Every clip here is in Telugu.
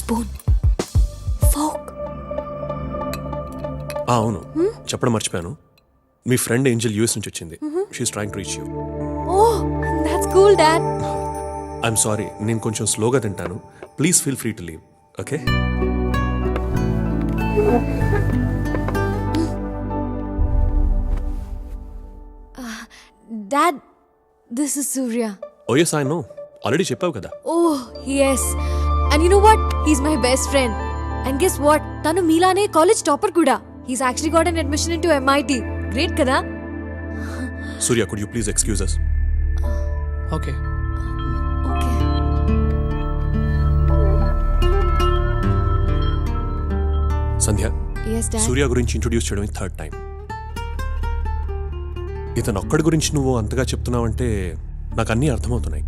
Spoon folk. అవును, చెప్పడం మర్చిపోయాను. మీ ఫ్రెండ్ ఏంజల్ యూఎస్ నుంచి వచ్చింది. She's trying to reach you. Oh, that's cool dad. I'm sorry, నేను కొంచెం స్లోగా తింటాను. Please feel free to leave. Okay? Dad, this is Surya. Oh yes, I know. Already చెప్పావు కదా. Oh, yes. And you know what? He's my best friend. And guess what? Tanu Milane college topper kuda. He's actually got an admission into MIT. Great kada? Surya, could you please excuse us? Okay. Okay. Sandhya, Yes, Dad. సూర్య గురించి ఇంట్రొడ్యూస్ చేయడం థర్డ్ టైం. ఇతను ఒక్కడి గురించి నువ్వు అంతగా చెప్తున్నావంటే నాకు అన్నీ అర్థమవుతున్నాయి.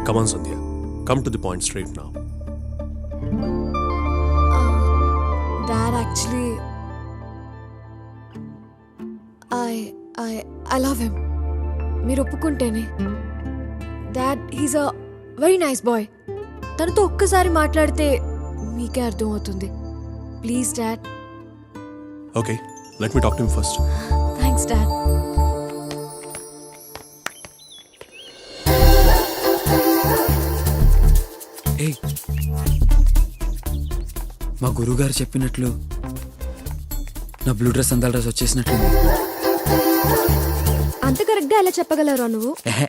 Come on Sandhya, come to the point straight now. Dad, actually, I love him. మీరు ఒప్పుకుంటేనే. Dad, he's a very nice boy. తనతో ఒక్కసారి మాట్లాడితే మీకే అర్థమవుతుంది. Please dad. Okay, let me talk to him first. Thanks dad. ఏయ్, మా గురువుగారు చెప్పినట్లు నా బ్లూ డ్రెస్ అందాల డ్రెస్ వచ్చేసినట్లుంది. అంత కరెక్ట్గా ఎలా చెప్పగలరా నువ్వు? ఎహే,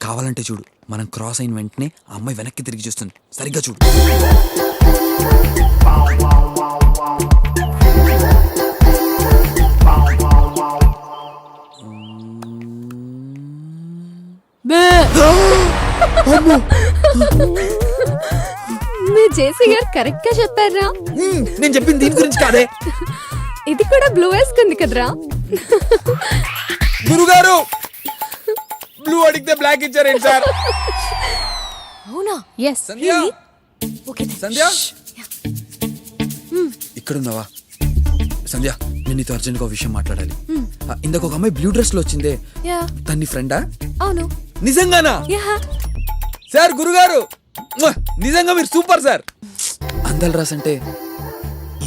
కావాలంటే చూడు. మనం క్రాస్ అయిన వెంటనే ఆ అమ్మాయి వెనక్కి తిరిగి చూస్తుంది. సరిగ్గా చూడు. మీ జేసీ గారు కరెక్ట్ గా చెప్పారా? నేను చెప్పింది దీని గురించి కాదే. ఇది కూడా బ్లూ వేసుకుంది కదరా. గురుగారు, బ్లూ అడిగితే బ్లాక్ ఇచ్చారేంటి సార్? అవునా? ఎస్. సంధ్య, ఓకే సంధ్య, ఇక్కడున్నావా? సంధ్య, నేను నీతో అర్జెంట్గా ఒక విషయం మాట్లాడాలి. ఇందాక ఒక అమ్మాయి బ్లూ డ్రెస్ లో వచ్చిందే, యా. తన్ని ఫ్రెండా? అవును. నిజంగానా? యా. సార్, గురుగారు, నిజంగా మీరు సూపర్ సార్. అందాల రాస్ అంటే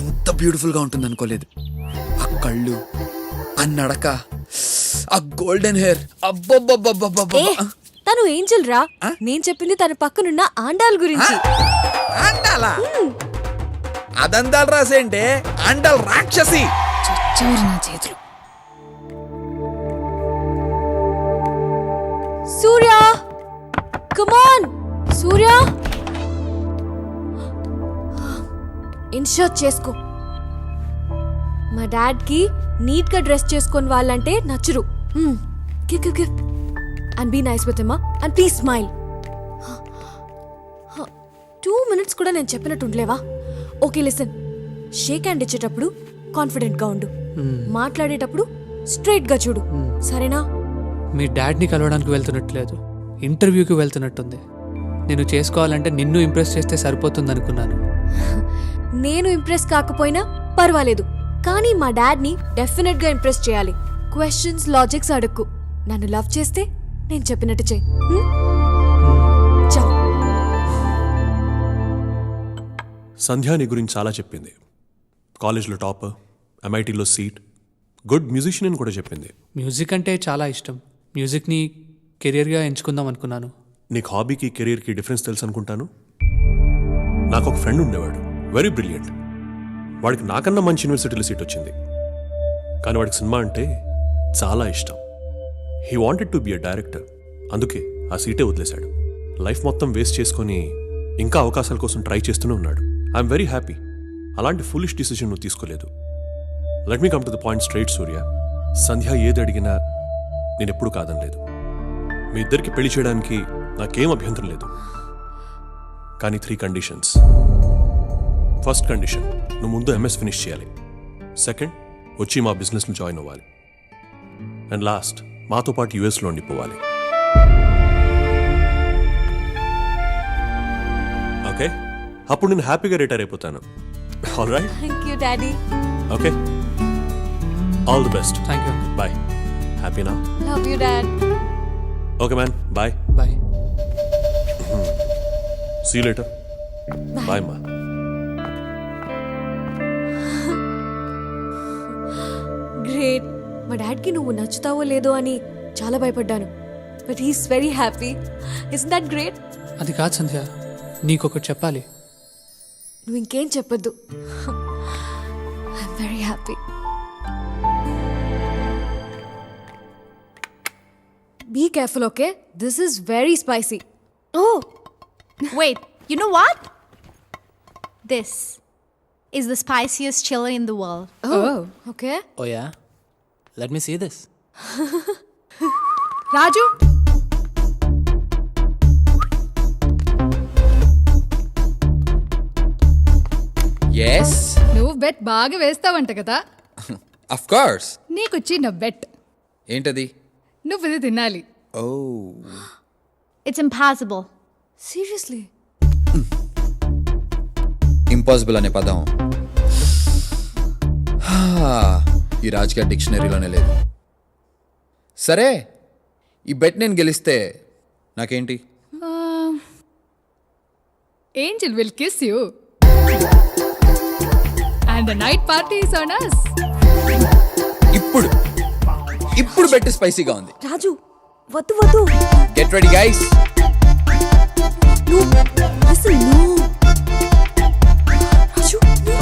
ఇంత బ్యూటిఫుల్ గా ఉంటుంది అనుకోలేదు. ఆ కళ్ళు, ఆ నడక, ఆ గోల్డెన్ హెయిర్, అబ్బబ్బబ్బబ్బబ్బబ్బ. ఏ, తను ఏంజల్ రా. నేను చెప్పింది తన పక్కనున్న ఆండాల్ గురించి. అండాలా? అదందాల రాసేంటే అండాల్ రాక్షసి. చచ్చారు నా చేతులు. Surya, come on. Surya, inshirt చేసుకో. మా డాడ్ కి నీట్ గా డ్రెస్ చేసుకొని వాళ్ళంటే నచ్చరు. Give give give and be nice with him and please smile. 2 minutes కూడా నేను చెప్పినట్టు ఉండలేవా? Okay, listen. షేక్ హ్యాండ్ ఇచ్చేటప్పుడు కాన్ఫిడెంట్ గా ఉండు. మాట్లాడేటప్పుడు స్ట్రైట్ గా చూడు, సరేనా? మీ డాడ్ని కలవడానికి వెళ్తున్నట్లేదు, ఇంటర్వ్యూకి వెళ్తున్నట్టుంది. నేను చేసుకోవాలంటే నిన్ను ఇంప్రెస్ చేస్తే సరిపోతుంది అనుకున్నాను. నేను ఇంప్రెస్ కాకపోయినా పర్వాలేదు, కానీ మా డాడ్ని డెఫినెట్ గా ఇంప్రెస్ చేయాలి. క్వశ్చన్స్, లాజిక్స్ అడక్కు. నన్ను లవ్ చేస్తే నేను చెప్పినట్టు చెయ్యి. చాలు. సంధ్య నీ గురించి చాలా చెప్పింది. కాలేజ్లో టాపర్, MITలో సీట్, గుడ్ మ్యూజిషియన్ అని కూడా చెప్పింది. మ్యూజిక్ అంటే చాలా ఇష్టం. మ్యూజిక్ని కెరియర్గా ఎంచుకుందాం అనుకున్నాను. నీకు హాబీకి కెరీర్కి డిఫరెన్స్ తెలుసు అనుకుంటాను. నాకు ఒక ఫ్రెండ్ ఉండేవాడు, వెరీ బ్రిలియంట్. వాడికి నాకన్నా మంచి యూనివర్సిటీలో సీట్ వచ్చింది, కానీ వాడికి సినిమా అంటే చాలా ఇష్టం. He wanted to be a director. అందుకే ఆ సీటే వదిలేశాడు. లైఫ్ మొత్తం వేస్ట్ చేసుకొని ఇంకా అవకాశాల కోసం ట్రై చేస్తూనే ఉన్నాడు. I'm very happy. అలాంటి ఫులిష్ డిసిషన్ నువ్వు తీసుకోలేదు. Let me come to the point straight Surya. Sandhya ఏది అడిగినా నేను ఎప్పుడూ కాదనలేదు. మీ ఇద్దరికి పెళ్లి చేయడానికి నాకేం అభ్యంతరం లేదు, కానీ 3 కండిషన్స్. ఫస్ట్ కండిషన్, నువ్వు ముందు MS ఫినిష్ చేయాలి. సెకండ్, వచ్చి మా బిజినెస్లో జాయిన్ అవ్వాలి. అండ్ లాస్ట్, మాతో పాటు యుఎస్లో ఉండిపోవాలి. ఓకే, అప్పుడు నేను హ్యాపీగా రిటైర్ అయిపోతాను. All right? Thank you daddy. Okay, all the best. Thank you. Bye. హ్యాపీనా? Love you dad. Okay man, bye. Bye. See you later. Bye మా. గ్రేట్. మా డాడ్కి నువ్వు నచ్చుతావో లేదో అని చాలా భయపడ్డాను, but he's very happy. Is that great? అది కాదు సంధ్య, నీకొకటి చెప్పాలి. నువ్వు ఇంకేం చెప్పొద్దు. I'm very happy. Be careful, okay? This is very spicy. Oh, wait, you know what? This is the spiciest chili in the world. Okay. Oh yeah? Let me see this. Raju, yes నువ్వు బెట్ బాగా వేస్తావంట కదా. Of course. నీకు చిన్న బెట్. ఏంటది? నువ్వు ఇది తినాలి. ఓ It's impossible. సీరియస్లీ? ఇంపాసిబుల్ అనే పదం ఈ రాజకీయ డిక్షనరీలోనే లేదు. సరే, ఈ బెట్ నేను గెలిస్తే నాకేంటి? Angel will kiss you and the night party is on us. ఇప్పుడు బెట్ స్పైసీగా ఉంది. రాజు, వద్దు వద్దు. Get ready guys. Listen, no. Raju, no.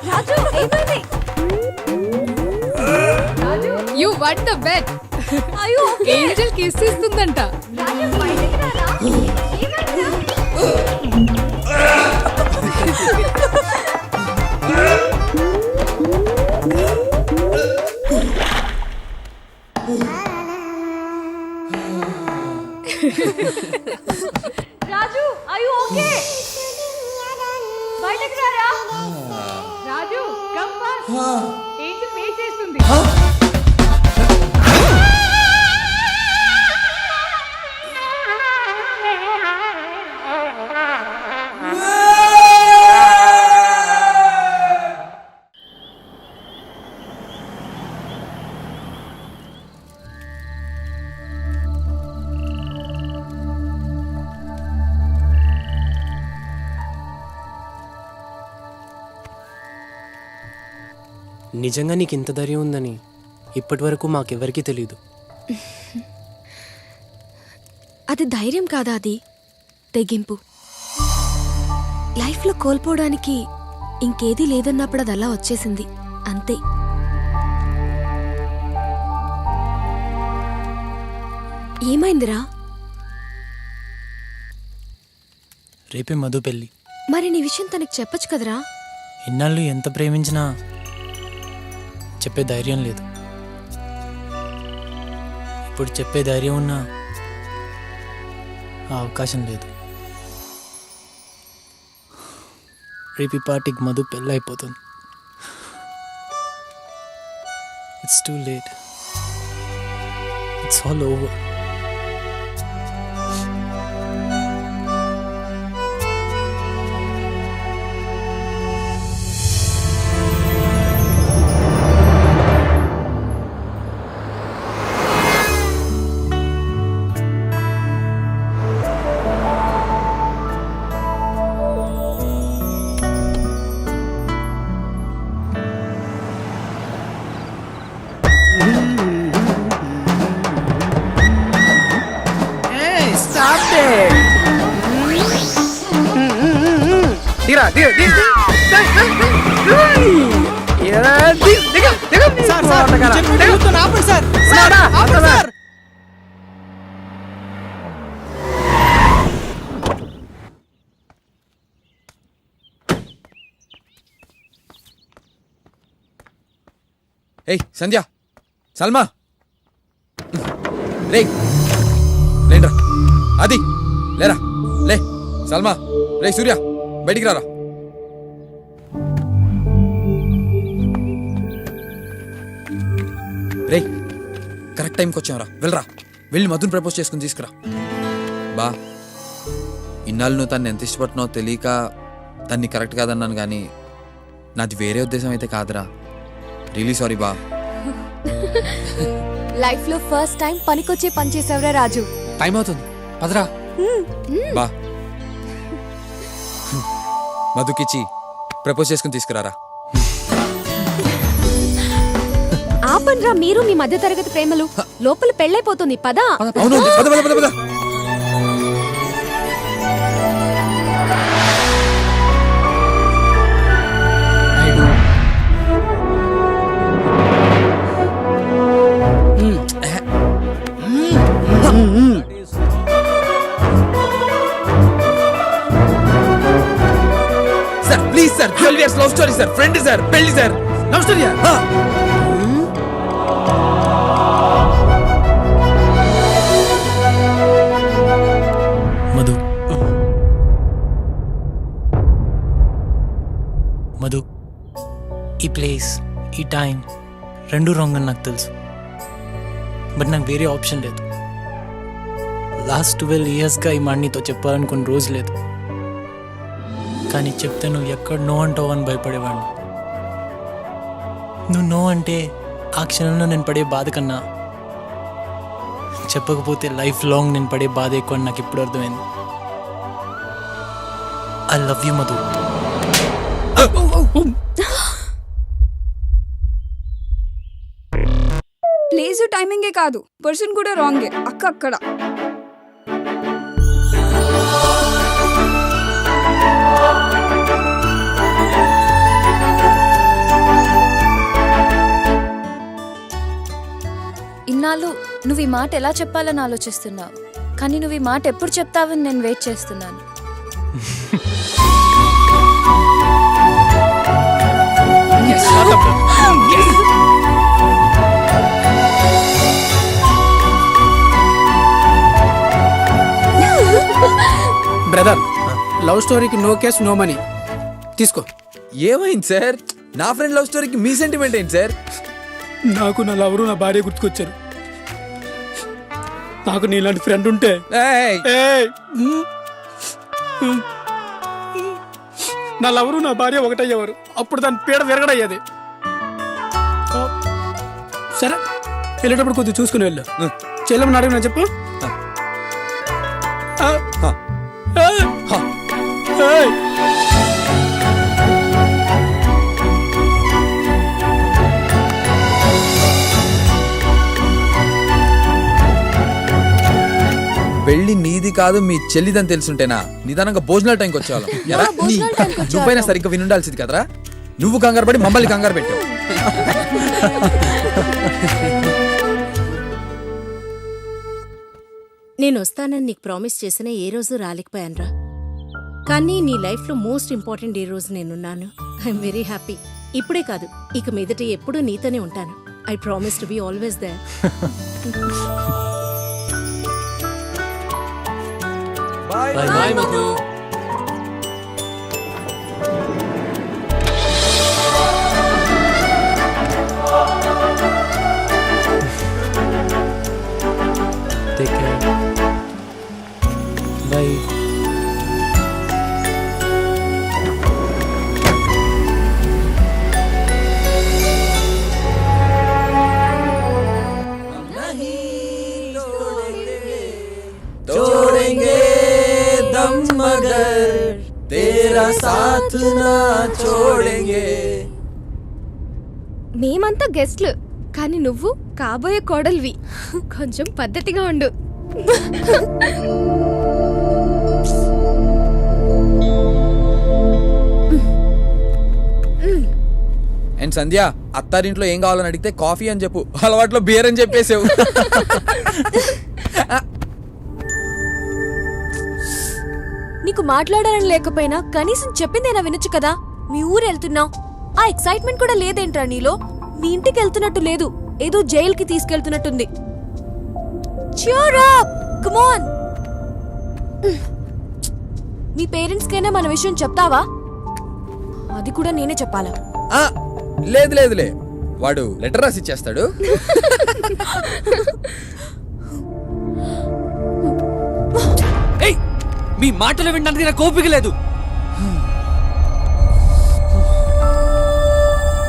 Raju, ఏమైంది? You won the bet. అయ్యో, ఏంజల్ కిస్ ఇస్తుందంట. రాజు బయటికి రారా? ఏమైంది? Raju, are you okay? బయటికి రారా? Raju, come fast. Angel wait చేస్తుంది. నిజంగా నీకు ఇంత ధైర్యం ఉందని ఇప్పటి వరకు మాకెవ్వరికీ తెలియదు. అది ధైర్యం కాదా, అది తెగింపు. లైఫ్లో కోల్పోవడానికి ఇంకేదీ లేదన్నప్పుడు అది అలా వచ్చేసింది, అంతే. ఏమైందిరా? రేపే మధు పెళ్ళి. మరి నీ విషయం తనకి చెప్పొచ్చు కదరా? ఇన్నాళ్ళు ఎంత ప్రేమించినా చెప్పే ధైర్యం లేదు. ఇప్పుడు చెప్పే ధైర్యం ఉన్నా ఆ అవకాశం లేదు. రేపు ఈ పార్టీకి మధు పెళ్ళి అయిపోతుంది. It's too late. It's all over. ఏయ్ సంధ్య, సల్మా, రే లేండ్రా. అది లేరా, లే. సల్మా, రే సూర్య, బయటికి రారా. రే కరెక్ట్ టైంకి వచ్చావురా, వెళ్ళరా. వెళ్ళి మధుని ప్రపోజ్ చేసుకుని తీసుకురా. బా ఇన్నాళ్ళు నువ్వు తను ఎంత ఇష్టపడుతున్నావు తెలియక తన్ని కరెక్ట్ కాదన్నాను కానీ నాది వేరే ఉద్దేశం అయితే కాదురా. రియలీ సారీ బా. లైఫ్ లో ఫస్ట్ టైం పనికొచ్చే పని చేసావురా రాజు. టైం అవుతుంది, పదరా. బా మధుకిచ్చి ప్రపోజ్ చేసుకుని తీసుకురారా. ఆపండ్రా మీరు మీ మధ్య తరగతి ప్రేమలు. లోపల పెళ్ళైపోతుంది పదా. అవును పద పద పద పద. Sir please sir 12 years love story sir. Friend sir, పెళ్లి సార్. లవ్ స్టోరీయా? మధు మధు, ఈ ప్లేస్, ఈ టైం రెండు రాంగ్ అని నాకు తెలుసు. బట్ నాకు వేరే ఆప్షన్ లేదు. లాస్ట్ 12 yearsగా ఈ మాట నీతో చెప్పాలనుకున్న రోజు లేదు. కానీ చెప్తే నువ్వు ఎక్కడ నో అంటావు అని భయపడేవాడిని. నువ్వు నో అంటే ఆ క్షణంలో నేను పడే బాధ కన్నా చెప్పకపోతే లైఫ్ లాంగ్ నేను పడే బాధ ఎక్కువ అని నాకు ఇప్పుడు అర్థమైంది. I love you Madhu. Place టైమింగే కాదు, పర్సన్ కూడా రాంగే. అక్క అక్కడ ఇన్నాళ్ళు నువ్వు ఈ మాట ఎలా చెప్పాలని ఆలోచిస్తున్నావు, కానీ నువ్వు ఈ మాట ఎప్పుడు చెప్తావని నేను వెయిట్ చేస్తున్నాను. బ్రదర్, లవ్ స్టోరీకి నో కేస్ నో మనీ. తీసుకో. ఏమైంది సార్? నా ఫ్రెండ్ లవ్ స్టోరీకి మీ సెంటిమెంట్ ఏంటి సార్? నాకు నా లవరు నా భార్య గుర్తుకొచ్చారు. నాకు నీలాంటి ఫ్రెండ్ ఉంటే నా లవరు నా భార్య ఒకటయ్యేవారు. అప్పుడు దాని పీడ విరగడయ్యేది. సరే, వెళ్ళేటప్పుడు కొద్దిగా చూసుకుని వెళ్ళు. చెల్లెమని అడిగినా చెప్పు. పెళ్లి నీది కాదు మీ చెల్లిదని తెలుసుంటేనా నిదానంగా భోజనాల టైంకి వచ్చేవాళ్ళం. నువ్వైనా సరిగ్గా వినుండాల్సింది కదరా. నువ్వు కంగారు పడి మమ్మల్ని కంగారు పెట్టావు. నేను వస్తానని నీకు ప్రామిస్ చేసిన ఏ రోజు రాలేకపోయానురా. కానీ నీ లైఫ్లో మోస్ట్ ఇంపార్టెంట్ ఏ రోజు నేనున్నాను. I'm very happy. ఇప్పుడే కాదు, ఇక మీదట ఎప్పుడూ నీతోనే ఉంటాను. I promise to be always there. Bye Madhu. Take care. Bye. छोड़ेंगे दम मगर तेरा साथ ना छोड़ेंगे. మేమంతా గెస్ట్లు, కానీ నువ్వు కాబోయే కోడలివి. కొంచెం పద్ధతిగా ఉండు. అండ్ సంధ్య, అత్తారింట్లో ఏం కావాలని అడిగితే కాఫీ అని చెప్పు. అలవాట్లో బియర్ అని చెప్పేసావు. నీకు మాట్లాడాలని లేకపోయినా కనీసం చెప్పిందేనా వినొచ్చు కదా. మీ ఊరు వెళ్తున్నావు, ఆ ఎక్సైట్మెంట్ కూడా లేదేంట్రా నీలో? మీ ఇంటికి వెళ్తున్నట్టు లేదు, ఏదో జైలుకి తీసుకెళ్తున్నట్టుంది. Cheer up! Come on! Me parents కైనా మన విషయం చెప్తావా? అది కూడా నేనే చెప్పాలా? లేదు లేదులే, వాడు లెటర్ రాసి ఇచ్చేస్తాడు. మీ మాటలు వినడానికి నాకు ఓపిక లేదు.